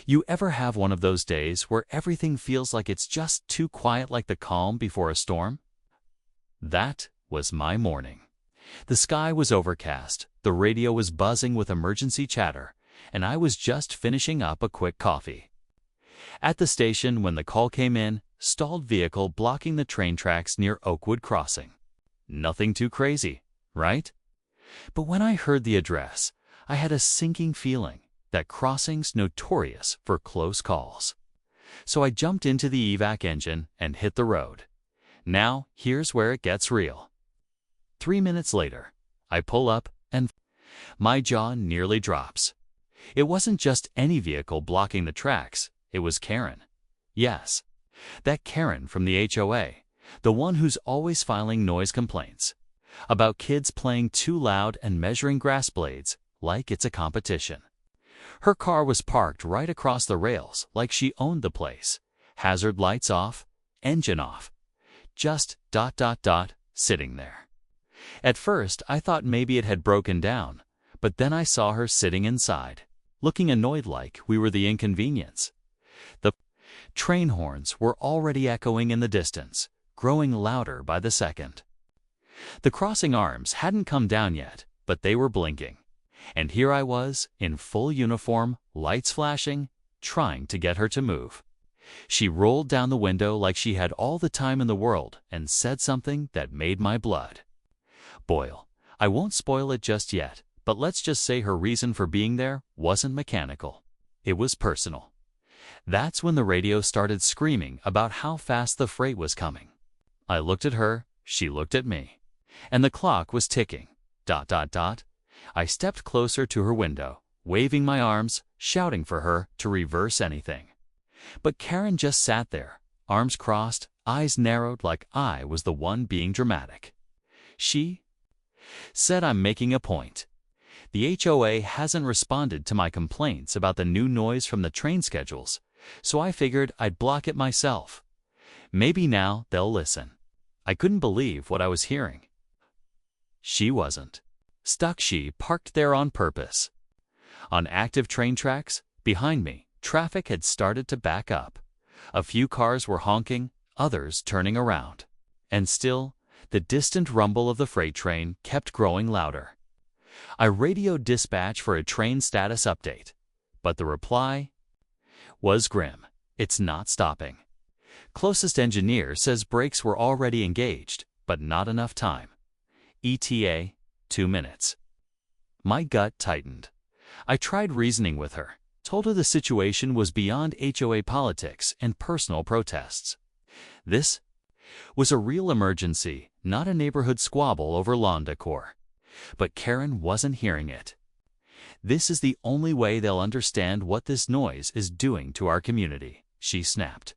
You ever have one of those days where everything feels like it's just too quiet, like the calm before a storm? That was my morning. The sky was overcast, the radio was buzzing with emergency chatter, and I was just finishing up a quick coffee. At the station, when the call came in, stalled vehicle blocking the train tracks near Oakwood Crossing. Nothing too crazy, right? But when I heard the address, I had a sinking feeling that crossing's notorious for close calls. So I jumped into the Evac engine and hit the road. Now, here's where it gets real. 3 minutes later, I pull up and my jaw nearly drops. It wasn't just any vehicle blocking the tracks, it was Karen. Yes, that Karen from the HOA, the one who's always filing noise complaints about kids playing too loud and measuring grass blades like it's a competition. Her car was parked right across the rails like she owned the place. Hazard lights off, engine off. Just ... sitting there. At first, I thought maybe it had broken down, but then I saw her sitting inside, looking annoyed like we were the inconvenience. The train horns were already echoing in the distance, growing louder by the second. The crossing arms hadn't come down yet, but they were blinking. And here I was, in full uniform, lights flashing, trying to get her to move. She rolled down the window like she had all the time in the world and said something that made my blood boil. I won't spoil it just yet, but let's just say her reason for being there wasn't mechanical. It was personal. That's when the radio started screaming about how fast the freight was coming. I looked at her, she looked at me, and the clock was ticking. ... I stepped closer to her window, waving my arms, shouting for her to reverse anything. But Karen just sat there, arms crossed, eyes narrowed like I was the one being dramatic. She said, "I'm making a point. The HOA hasn't responded to my complaints about the new noise from the train schedules, so I figured I'd block it myself. Maybe now they'll listen." I couldn't believe what I was hearing. She wasn't stuck. She parked there on purpose. On active train tracks, behind me, traffic had started to back up. A few cars were honking, others turning around. And still, the distant rumble of the freight train kept growing louder. I radioed dispatch for a train status update, but the reply was grim. "It's not stopping. Closest engineer says brakes were already engaged, but not enough time. ETA, 2 minutes. My gut tightened. I tried reasoning with her, told her the situation was beyond HOA politics and personal protests. This was a real emergency, not a neighborhood squabble over lawn decor. But Karen wasn't hearing it. "This is the only way they'll understand what this noise is doing to our community," she snapped.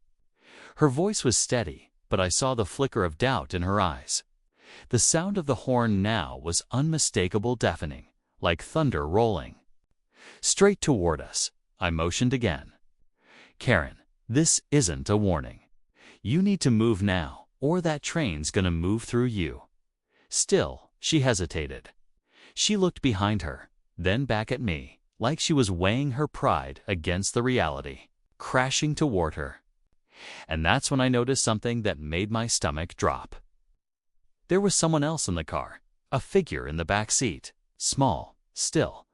Her voice was steady, but I saw the flicker of doubt in her eyes. The sound of the horn now was unmistakable, deafening, like thunder rolling. Straight toward us, I motioned again. "Karen, this isn't a warning. You need to move now, or that train's gonna move through you." Still, she hesitated. She looked behind her, then back at me, like she was weighing her pride against the reality, crashing toward her. And that's when I noticed something that made my stomach drop. There was someone else in the car, a figure in the back seat, small, still.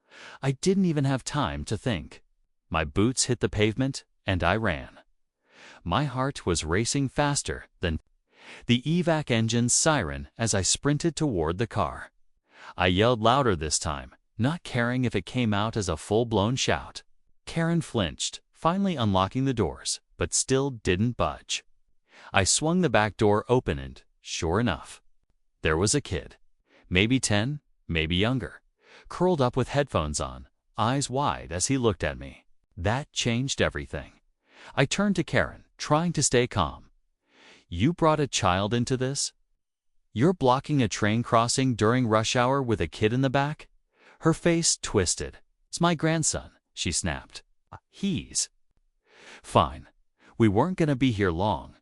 I didn't even have time to think. My boots hit the pavement, and I ran. My heart was racing faster than the Evac engine's siren as I sprinted toward the car. I yelled louder this time, not caring if it came out as a full-blown shout. Karen flinched, finally unlocking the doors, but still didn't budge. I swung the back door open and, sure enough, there was a kid, maybe 10, maybe younger, curled up with headphones on, eyes wide as he looked at me. That changed everything. I turned to Karen, trying to stay calm. "You brought a child into this? You're blocking a train crossing during rush hour with a kid in the back?" Her face twisted. "It's my grandson," she snapped. "He's..." Fine. We weren't going to be here long.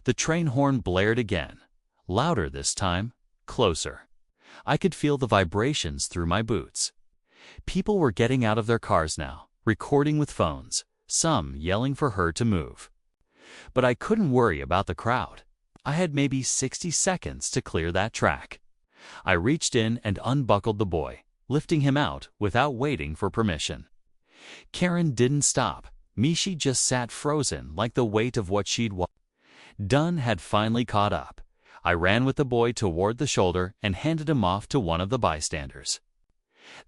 The train horn blared again. Louder this time, closer. I could feel the vibrations through my boots. People were getting out of their cars now, recording with phones. some yelling for her to move. But I couldn't worry about the crowd. I had maybe 60 seconds to clear that track. I reached in and unbuckled the boy, lifting him out without waiting for permission. Karen didn't stop. Mishi just sat frozen like the weight of what she'd watched. Dunn had finally caught up. I ran with the boy toward the shoulder and handed him off to one of the bystanders.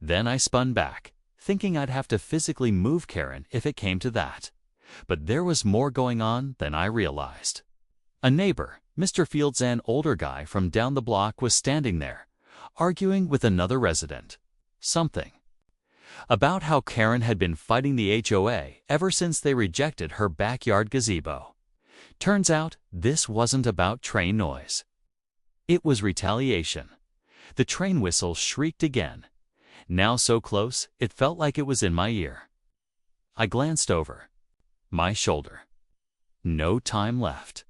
Then I spun back, thinking I'd have to physically move Karen if it came to that. But there was more going on than I realized. A neighbor, Mr. Fields, an older guy from down the block, was standing there, arguing with another resident. Something about how Karen had been fighting the HOA ever since they rejected her backyard gazebo. Turns out this wasn't about train noise. It was retaliation. The train whistle shrieked again, now so close it felt like it was in my ear. I glanced over my shoulder. No time left.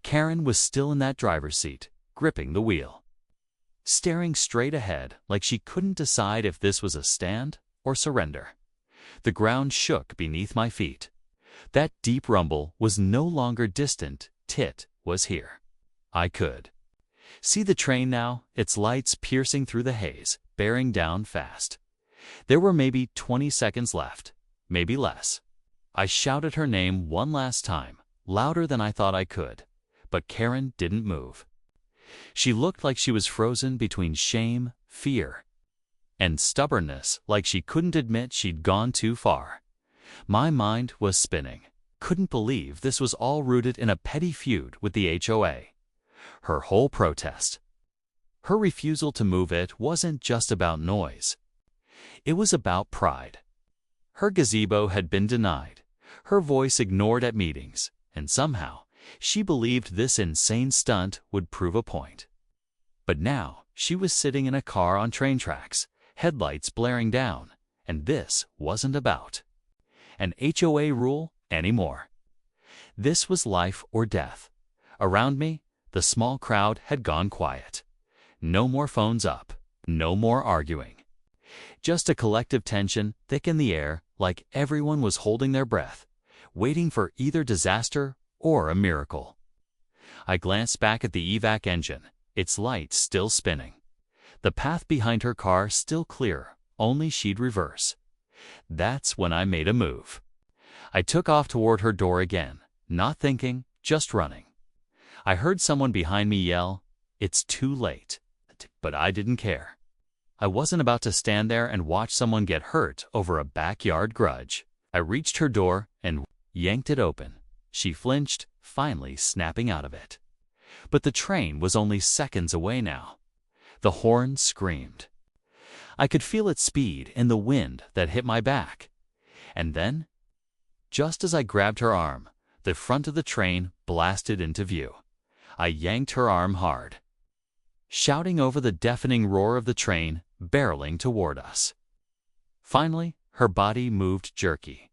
Karen was still in that driver's seat, gripping the wheel, staring straight ahead like she couldn't decide if this was a stand or surrender. The ground shook beneath my feet. That deep rumble was no longer distant. It was here. I could see the train now, its lights piercing through the haze, bearing down fast. There were maybe 20 seconds left, maybe less. I shouted her name one last time, louder than I thought I could, but Karen didn't move. She looked like she was frozen between shame, fear, and stubbornness, like she couldn't admit she'd gone too far. My mind was spinning. Couldn't believe this was all rooted in a petty feud with the HOA. Her whole protest, her refusal to move it, wasn't just about noise. It was about pride. Her gazebo had been denied, her voice ignored at meetings, and somehow she believed this insane stunt would prove a point. But now she was sitting in a car on train tracks, headlights blaring down, and this wasn't about an HOA rule anymore. This was life or death. Around me, the small crowd had gone quiet. No more phones up, no more arguing. Just a collective tension thick in the air, like everyone was holding their breath, waiting for either disaster or a miracle. I glanced back at the Evac engine, its lights still spinning. The path behind her car still clear, only she'd reverse. That's when I made a move. I took off toward her door again, not thinking, just running. I heard someone behind me yell, "It's too late," but I didn't care. I wasn't about to stand there and watch someone get hurt over a backyard grudge. I reached her door and yanked it open. She flinched, finally snapping out of it. But the train was only seconds away now. The horn screamed. I could feel its speed in the wind that hit my back. And then, just as I grabbed her arm, the front of the train blasted into view. I yanked her arm hard, shouting over the deafening roar of the train barreling toward us. Finally, her body moved jerky.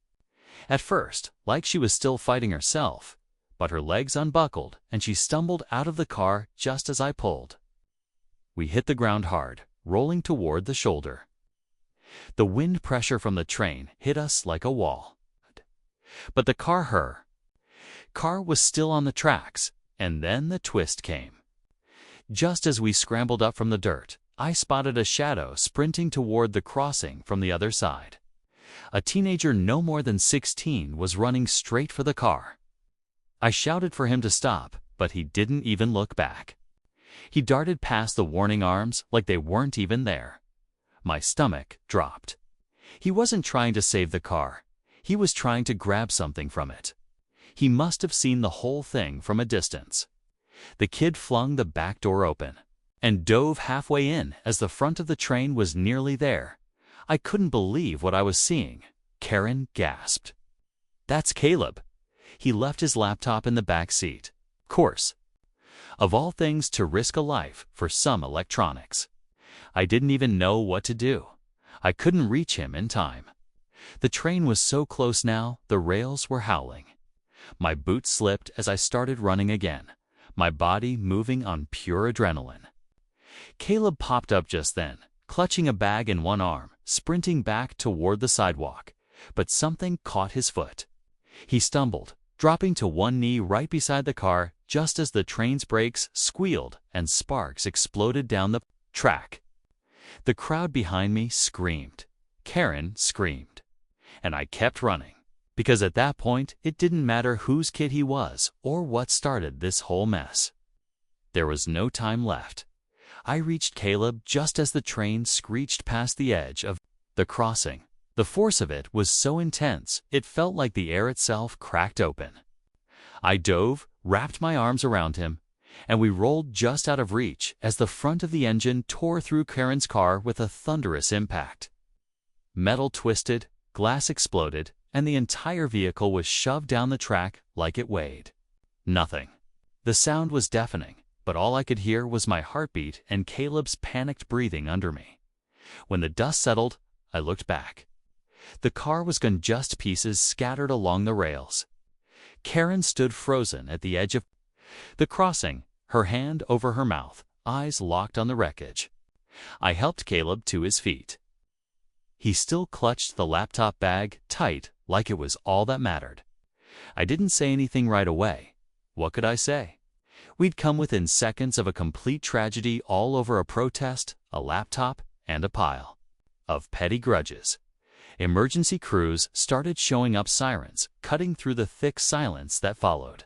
At first, like she was still fighting herself, but her legs unbuckled and she stumbled out of the car just as I pulled. We hit the ground hard, rolling toward the shoulder. The wind pressure from the train hit us like a wall. But the car was still on the tracks, and then the twist came. Just as we scrambled up from the dirt, I spotted a shadow sprinting toward the crossing from the other side. A teenager no more than 16 was running straight for the car. I shouted for him to stop, but he didn't even look back. He darted past the warning arms like they weren't even there. My stomach dropped. He wasn't trying to save the car. He was trying to grab something from it. He must have seen the whole thing from a distance. The kid flung the back door open and dove halfway in as the front of the train was nearly there. I couldn't believe what I was seeing. Karen gasped. "That's Caleb." He left his laptop in the back seat. Of course. Of all things to risk a life for some electronics. I didn't even know what to do. I couldn't reach him in time. The train was so close now, the rails were howling. My boots slipped as I started running again, my body moving on pure adrenaline. Caleb popped up just then, clutching a bag in one arm, sprinting back toward the sidewalk, but something caught his foot. He stumbled, dropping to one knee right beside the car just as the train's brakes squealed and sparks exploded down the track. The crowd behind me screamed. Karen screamed. And I kept running, because at that point it didn't matter whose kid he was or what started this whole mess. There was no time left. I reached Caleb just as the train screeched past the edge of the crossing. The force of it was so intense, it felt like the air itself cracked open. I dove, wrapped my arms around him, and we rolled just out of reach as the front of the engine tore through Karen's car with a thunderous impact. Metal twisted, glass exploded, and the entire vehicle was shoved down the track like it weighed nothing. The sound was deafening, but all I could hear was my heartbeat and Caleb's panicked breathing under me. When the dust settled, I looked back. The car was gone, just pieces scattered along the rails. Karen stood frozen at the edge of the crossing, her hand over her mouth, eyes locked on the wreckage. I helped Caleb to his feet. He still clutched the laptop bag tight, like it was all that mattered. I didn't say anything right away. What could I say? We'd come within seconds of a complete tragedy, all over a protest, a laptop, and a pile of petty grudges. Emergency crews started showing up, sirens cutting through the thick silence that followed.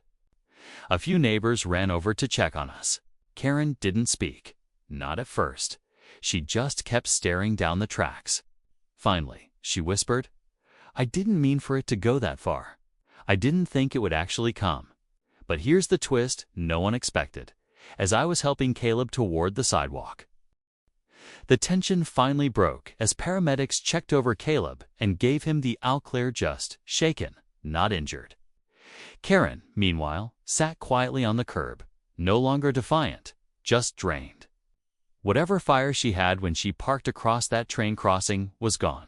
A few neighbors ran over to check on us. Karen didn't speak. Not at first. She just kept staring down the tracks. Finally, she whispered, "I didn't mean for it to go that far. I didn't think it would actually come." But here's the twist no one expected, as I was helping Caleb toward the sidewalk. The tension finally broke as paramedics checked over Caleb and gave him the all clear, just shaken, not injured. Karen, meanwhile, sat quietly on the curb, no longer defiant, just drained. Whatever fire she had when she parked across that train crossing was gone.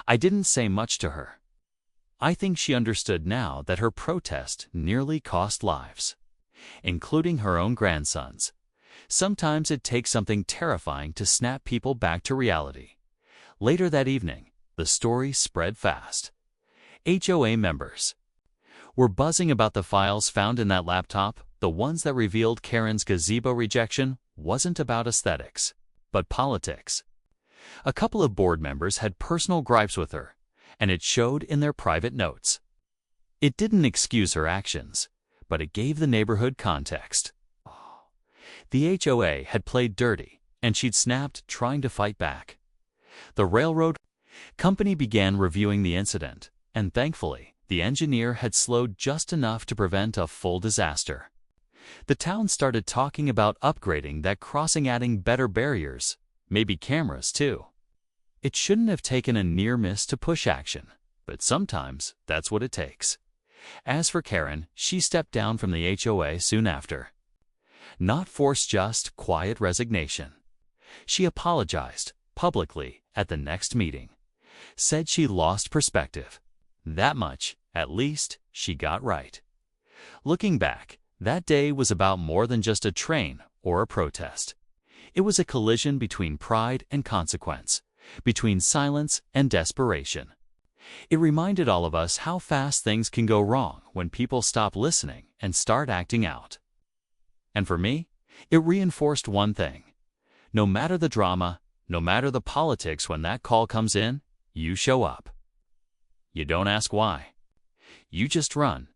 I didn't say much to her. I think she understood now that her protest nearly cost lives, including her own grandsons. Sometimes it takes something terrifying to snap people back to reality. Later that evening, the story spread fast. HOA members were buzzing about the files found in that laptop. The ones that revealed Karen's gazebo rejection wasn't about aesthetics, but politics. A couple of board members had personal gripes with her, and it showed in their private notes. It didn't excuse her actions, but it gave the neighborhood context. The HOA had played dirty, and she'd snapped, trying to fight back. The railroad company began reviewing the incident, and thankfully, the engineer had slowed just enough to prevent a full disaster. The town started talking about upgrading that crossing, adding better barriers, maybe cameras too. It shouldn't have taken a near miss to push action, but sometimes that's what it takes. As for Karen, she stepped down from the HOA soon after. Not forced, just quiet resignation. She apologized publicly at the next meeting, said she lost perspective. That much, at least, she got right. Looking back, that day was about more than just a train or a protest. It was a collision between pride and consequence, between silence and desperation. It reminded all of us how fast things can go wrong when people stop listening and start acting out. And for me, it reinforced one thing. No matter the drama, no matter the politics, when that call comes in, you show up. You don't ask why. You just run,